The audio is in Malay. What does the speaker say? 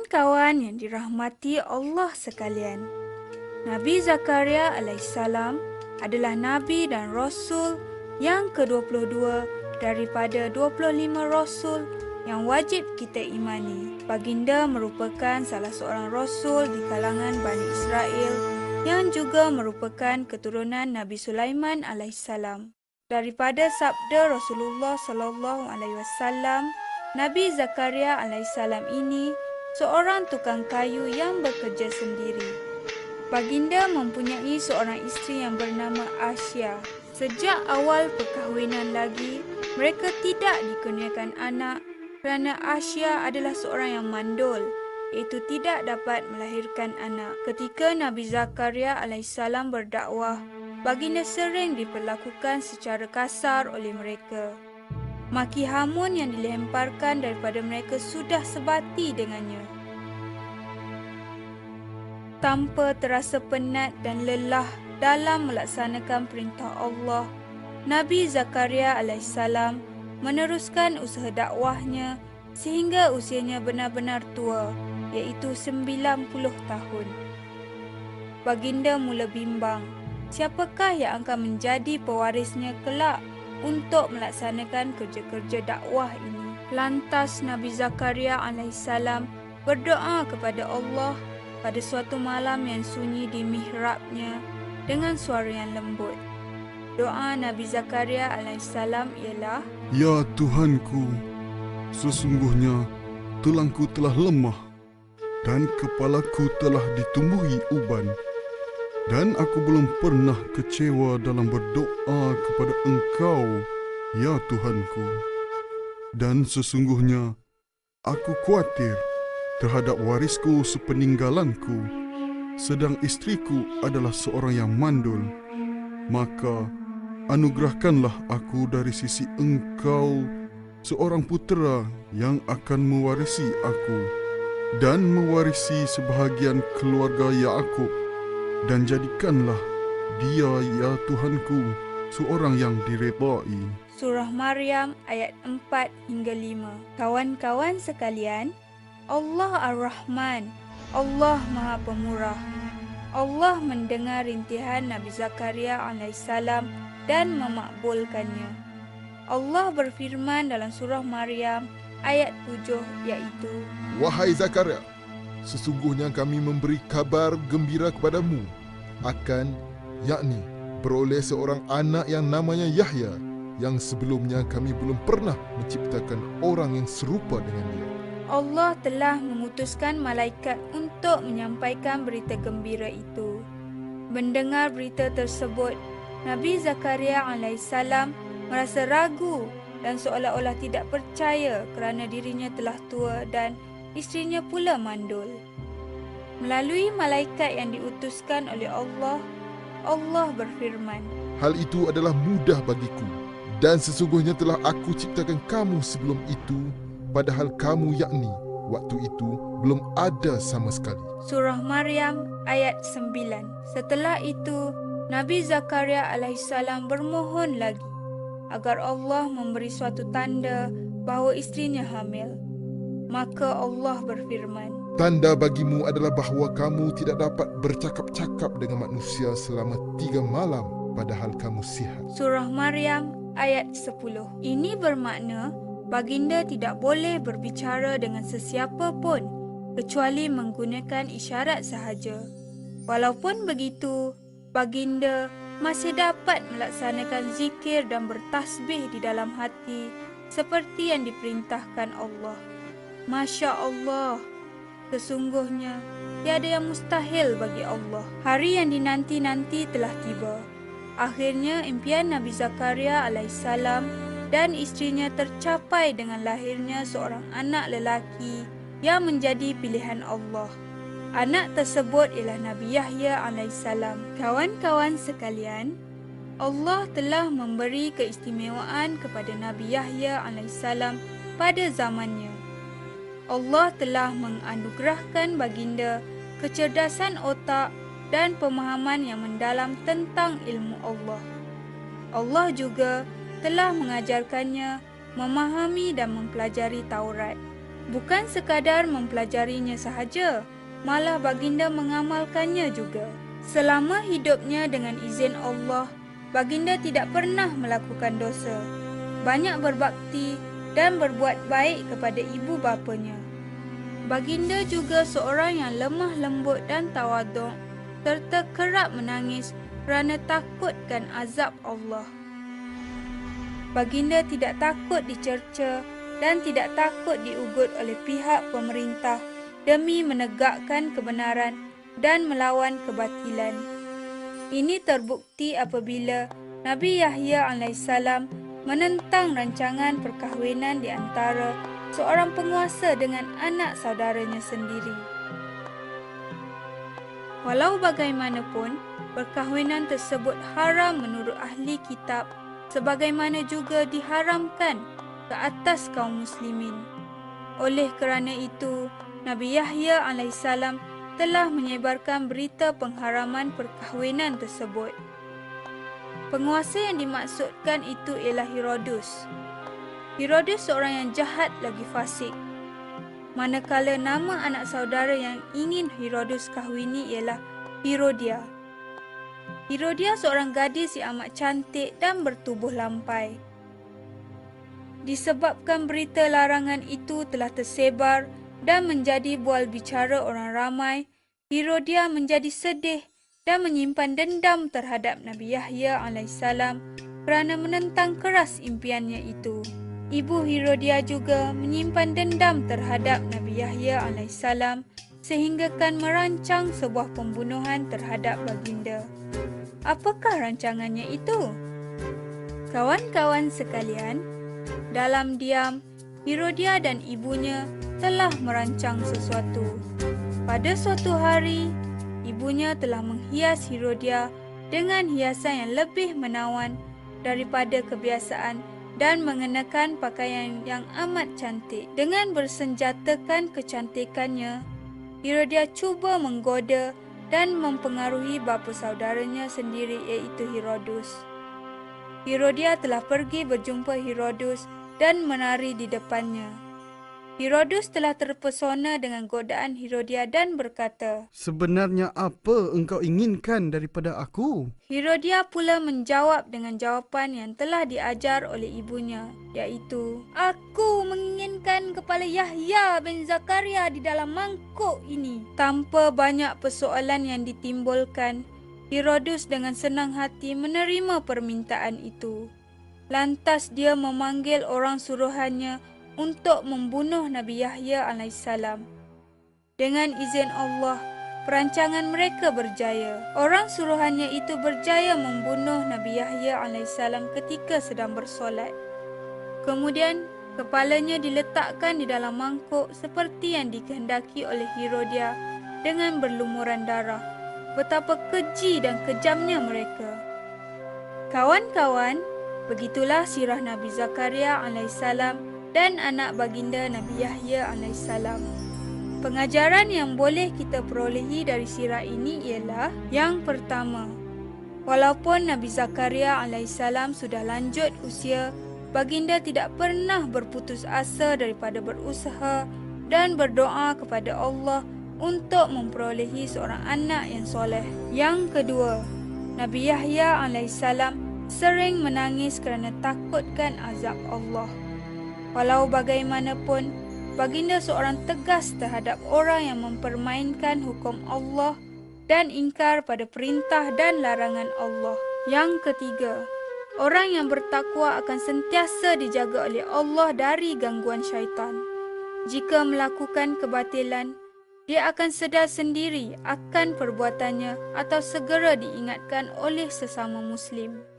Kawan-kawan yang dirahmati Allah sekalian, Nabi Zakaria alaihissalam adalah Nabi dan Rasul yang ke-22 daripada 25 Rasul yang wajib kita imani. Baginda merupakan salah seorang Rasul di kalangan Bani Israel yang juga merupakan keturunan Nabi Sulaiman alaihissalam. Daripada sabda Rasulullah sallallahu alaihi wasallam, Nabi Zakaria alaihissalam ini seorang tukang kayu yang bekerja sendiri. Baginda mempunyai seorang isteri yang bernama Asya. Sejak awal perkahwinan lagi, mereka tidak dikurniakan anak kerana Asya adalah seorang yang mandul, iaitu tidak dapat melahirkan anak. Ketika Nabi Zakaria alaihissalam berdakwah, baginda sering diperlakukan secara kasar oleh mereka. Maki hamun yang dilemparkan daripada mereka sudah sebati dengannya. Tanpa terasa penat dan lelah dalam melaksanakan perintah Allah, Nabi Zakaria alaihissalam meneruskan usaha dakwahnya sehingga usianya benar-benar tua, iaitu 90 tahun. Baginda mula bimbang, siapakah yang akan menjadi pewarisnya kelak untuk melaksanakan kerja-kerja dakwah ini. Lantas Nabi Zakaria alaihissalam berdoa kepada Allah pada suatu malam yang sunyi di mihrabnya dengan suara yang lembut. Doa Nabi Zakaria alaihissalam ialah, Ya Tuhanku, sesungguhnya tulangku telah lemah dan kepalaku telah ditumbuhi uban. Dan aku belum pernah kecewa dalam berdoa kepada Engkau, ya Tuhanku. Dan sesungguhnya aku khawatir terhadap warisku sepeninggalanku, sedang istriku adalah seorang yang mandul. Maka anugerahkanlah aku dari sisi Engkau seorang putera yang akan mewarisi aku dan mewarisi sebahagian keluarga Yaakub. Dan jadikanlah dia, ya Tuhanku, seorang yang diredai. Surah Maryam ayat 4 hingga 5. Kawan-kawan sekalian, Allah Ar-Rahman, Allah Maha Pemurah. Allah mendengar rintihan Nabi Zakaria alaihissalam dan memakbulkannya. Allah berfirman dalam surah Maryam ayat 7 iaitu, Wahai Zakaria, sesungguhnya kami memberi kabar gembira kepadamu akan, yakni beroleh seorang anak yang namanya Yahya, yang sebelumnya kami belum pernah menciptakan orang yang serupa dengan dia. Allah telah mengutuskan malaikat untuk menyampaikan berita gembira itu. Mendengar berita tersebut, Nabi Zakaria alaihissalam merasa ragu dan seolah-olah tidak percaya kerana dirinya telah tua dan isterinya pula mandul. Melalui malaikat yang diutuskan oleh Allah, Allah berfirman, Hal itu adalah mudah bagiku, dan sesungguhnya telah aku ciptakan kamu sebelum itu, padahal kamu, yakni waktu itu, belum ada sama sekali. Surah Maryam ayat 9. Setelah itu, Nabi Zakaria alaihissalam bermohon lagi agar Allah memberi suatu tanda bahawa isterinya hamil. Maka Allah berfirman, Tanda bagimu adalah bahawa kamu tidak dapat bercakap-cakap dengan manusia selama 3 malam, padahal kamu sihat. Surah Maryam ayat 10. Ini bermakna baginda tidak boleh berbicara dengan sesiapa pun kecuali menggunakan isyarat sahaja. Walaupun begitu, baginda masih dapat melaksanakan zikir dan bertasbih di dalam hati seperti yang diperintahkan Allah. Masya Allah, sesungguhnya tiada yang mustahil bagi Allah. Hari yang dinanti-nanti telah tiba. Akhirnya impian Nabi Zakaria alaihissalam dan isterinya tercapai dengan lahirnya seorang anak lelaki yang menjadi pilihan Allah. Anak tersebut ialah Nabi Yahya alaihissalam. Kawan-kawan sekalian, Allah telah memberi keistimewaan kepada Nabi Yahya alaihissalam pada zamannya. Allah telah menganugerahkan baginda kecerdasan otak dan pemahaman yang mendalam tentang ilmu Allah. Allah juga telah mengajarkannya memahami dan mempelajari Taurat. Bukan sekadar mempelajarinya sahaja, malah baginda mengamalkannya juga. Selama hidupnya dengan izin Allah, baginda tidak pernah melakukan dosa. Banyak berbakti dan berbuat baik kepada ibu bapanya. Baginda juga seorang yang lemah lembut dan tawaduk, serta kerap menangis kerana takutkan azab Allah. Baginda tidak takut dicerca dan tidak takut diugut oleh pihak pemerintah demi menegakkan kebenaran dan melawan kebatilan. Ini terbukti apabila Nabi Yahya AS menentang rancangan perkahwinan di antara seorang penguasa dengan anak saudaranya sendiri. Walau bagaimanapun, perkahwinan tersebut haram menurut ahli kitab, sebagaimana juga diharamkan ke atas kaum muslimin. Oleh kerana itu, Nabi Yahya AS telah menyebarkan berita pengharaman perkahwinan tersebut. Penguasa yang dimaksudkan itu ialah Herodus. Herodus seorang yang jahat lagi fasik. Manakala nama anak saudara yang ingin Herodus kahwini ialah Herodia. Herodia seorang gadis yang amat cantik dan bertubuh lampai. Disebabkan berita larangan itu telah tersebar dan menjadi bual bicara orang ramai, Herodia menjadi sedih dan menyimpan dendam terhadap Nabi Yahya AS kerana menentang keras impiannya itu. Ibu Herodia juga menyimpan dendam terhadap Nabi Yahya AS sehinggakan merancang sebuah pembunuhan terhadap baginda. Apakah rancangannya itu? Kawan-kawan sekalian, dalam diam, Herodia dan ibunya telah merancang sesuatu. Pada suatu hari, ibunya telah menghias Herodia dengan hiasan yang lebih menawan daripada kebiasaan dan mengenakan pakaian yang amat cantik. Dengan bersenjatakan kecantikannya, Herodia cuba menggoda dan mempengaruhi bapa saudaranya sendiri iaitu Herodus. Herodia telah pergi berjumpa Herodus dan menari di depannya. Herodus telah terpesona dengan godaan Herodia dan berkata, "Sebenarnya apa engkau inginkan daripada aku?" Herodia pula menjawab dengan jawapan yang telah diajar oleh ibunya, iaitu, "Aku menginginkan kepala Yahya bin Zakaria di dalam mangkuk ini." Tanpa banyak persoalan yang ditimbulkan, Herodus dengan senang hati menerima permintaan itu. Lantas dia memanggil orang suruhannya untuk membunuh Nabi Yahya AS. Dengan izin Allah, perancangan mereka berjaya. Orang suruhannya itu berjaya membunuh Nabi Yahya AS ketika sedang bersolat. Kemudian, kepalanya diletakkan di dalam mangkuk seperti yang dikehendaki oleh Herodia dengan berlumuran darah. Betapa keji dan kejamnya mereka. Kawan-kawan, begitulah sirah Nabi Zakaria AS dan anak baginda Nabi Yahya AS. Pengajaran yang boleh kita perolehi dari sirah ini ialah: yang pertama, walaupun Nabi Zakaria AS sudah lanjut usia, baginda tidak pernah berputus asa daripada berusaha dan berdoa kepada Allah untuk memperolehi seorang anak yang soleh. Yang kedua, Nabi Yahya AS sering menangis kerana takutkan azab Allah. Walau bagaimanapun, baginda seorang tegas terhadap orang yang mempermainkan hukum Allah dan ingkar pada perintah dan larangan Allah. Yang ketiga, orang yang bertakwa akan sentiasa dijaga oleh Allah dari gangguan syaitan. Jika melakukan kebatilan, dia akan sedar sendiri akan perbuatannya atau segera diingatkan oleh sesama Muslim.